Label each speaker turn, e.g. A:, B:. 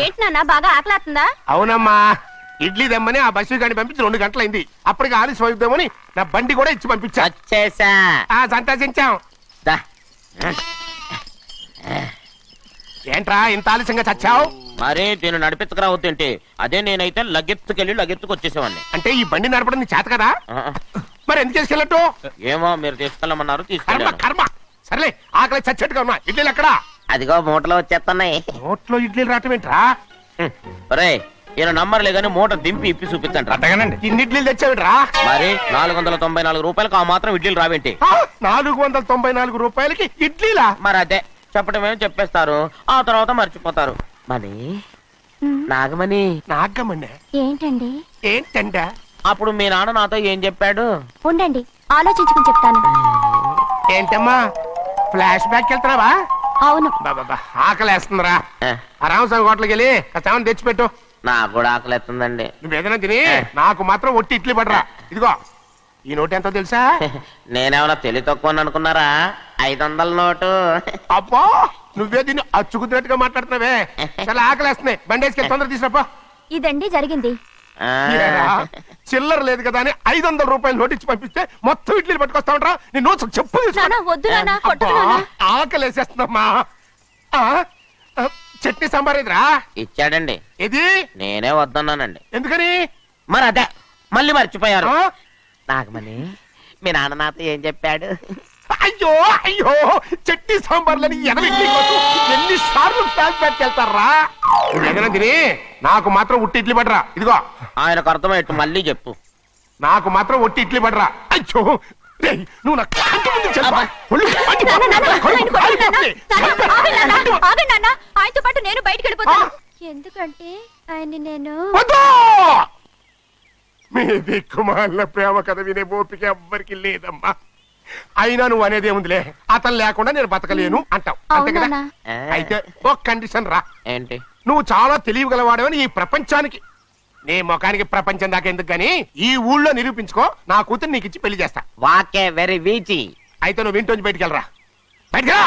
A: ఏంటి నాన్న బాగా ఆకలాతుందా?
B: అవునమ్మా, ఇడ్లీ దమ్మని ఆ బస్సు గాని పంపించి 2 గంటలైంది. అప్పటికి ఆలస్యం అవుతామని నా బండి కూడా ఇచ్చి పంపించా.
C: వచ్చేసా.
B: సంతోషించాం.
C: దా.
B: ఏంట్రా ఇంత ఆలస్యంగా చచ్చావు?
C: మరే దీన్ని నడిపించకరావద్దేంటి? అదే నేనైతే లగెత్తుకెళ్ళి లగెత్తుకు వచ్చేసేవాడిని.
B: అంటే ఈ బండి నడపడం నీ చేత కదా? మరి ఎందుకు చేసుకెళ్ళట్టు?
C: ఏమో మీరు తీసుకెళ్ళమన్నారు,
B: కర్మ
C: తీసుకెళ్ళాను.
B: కర్మ. సర్లే, ఆకలి చచ్చేట్టుగా ఉన్నా. ఇడ్లీలు ఎక్కడా?
C: అదిగో మూటలో వచ్చేస్తున్నాయి.
B: నోట్లో ఇడ్లీలు రావటం ఏంట్రా?
C: రే ఈయన నంబర్లే గానీ మూట దింపి ఇప్పి చూపించండి.
B: అట్టగానండి. ఇన్ని ఇడ్లీలు తెచ్చావిడ్రా?
C: మరి 494 రూపాయలకు ఆ మాత్రం ఇడ్లీలు రావేంటి?
B: 494 రూపాయలకి ఇడ్లీలా?
C: మరి అదే చెప్పడమేమో చెప్పేస్తారు, ఆ తర్వాత మర్చిపోతారు. మనీ నాగమణి.
B: నాగమ్మండి.
A: ఏంటండి?
B: ఏంటంట?
C: అప్పుడు మీ నాన్న నాతో ఏం చెప్పాడు?
A: ఉండండి ఆలోచించుకుని చెప్తాను.
B: ఏంటమ్మా, ఫ్లాష్ బ్యాక్ వెళ్తున్నావా?
A: అవును.
B: బాబా ఆకలేస్తుందిరా.
C: ఆ,
B: ఆ రామస్వామి హోటల్కి వెళ్ళి కాస్త తెచ్చిపెట్టు.
C: నాకు కూడా ఆకలిస్తుందండి.
B: నువ్వేదైనా తిని నాకు మాత్రం ఒట్టి ఇడ్లీ పడరా. ఇదిగో ఈ నోటు ఎంతో తెలుసా?
C: నేనేమన్నా తెలివి తక్కువ అనుకున్నారా? 500 నోటు.
B: అబ్బో, నువ్వే దీన్ని అచ్చుకుతున్నట్టుగా మాట్లాడుతున్నావే. చాలా ఆకలేస్తున్నాయి. బండేసుకెళ్ళి తొందర తీసినప్ప.
A: ఇదండి జరిగింది.
C: ఆ,
B: చిల్లర లేదు కదా అని 500 రూపాయలు నోటు ఇచ్చి పంపిస్తే మొత్తం ఇడ్లీలు పట్టుకొస్తా ఉంటా. నీ నోట్స్ చెప్పు
A: నాన్న వద్దు నాన్న, కొట్టకు నాన్న.
B: ఆకలేసేస్తుందమ్మా. చట్నీ సాంబార్ ఎదురా
C: ఇచ్చాడండి.
B: ఇది
C: నేనే వద్దన్నానండి.
B: ఎందుకని?
C: మరి అదే మళ్ళీ మర్చిపోయారు.
B: ఆ?
C: నాగమణి మీ నాన్న నాతో ఏం చెప్పాడు?
B: అయ్యో అయ్యో, చట్నీ సాంబార్లని ఎన్ని సార్లు ఫ్లాష్ బ్యాక్ వెళ్తారా? ఏదైనా తిని నాకు మాత్రం ఉట్టి ఇడ్లీ పడరా. ఇదిగో
C: ఆయనకు అర్థమయ్యట్టు మళ్ళీ చెప్పు.
B: నాకు మాత్రం ఒట్టి ఇడ్లీ పడరా. అయ్యో రేయ్, నువ్వు నా కంటి ముందు చెప్పా.
A: నాన్న, నాన్న, ఆయన కొట్టకు నాన్న. నాన్న, ఆగండి నాన్న, ఆగండి నాన్న. ఆయనతో పాటు నేను బయటికి వెళ్ళిపోతాను. ఎందుకంటే ఆయన్ని నేను
B: మీ దిక్కుమాల ప్రేమ కథ వినే ఓపిక ఎవ్వరికి లేదమ్మా. అయినా నువ్వు అనేది ఏముందిలే, అతను లేకుండా నేను బతకలేను అంటావు, అంతే కదా?
A: అవునా?
C: ఆ,
B: అయితే ఒక కండిషన్ రా.
C: ఏంటి?
B: నువ్వు చాలా తెలియగలవాడవని ఈ ప్రపంచానికి, నీ ముఖానికి ప్రపంచం దాకా ఎందుకు గాని ఈ ఊళ్ళో నిరూపించుకో. నా కూతురు నీకు ఇచ్చి పెళ్లి చేస్తా.
C: వాకే వెరీ వీచి.
B: అయితే నువ్వు ఇంటి నుంచి బయటికి వెళ్ళరా. బయటికి రా.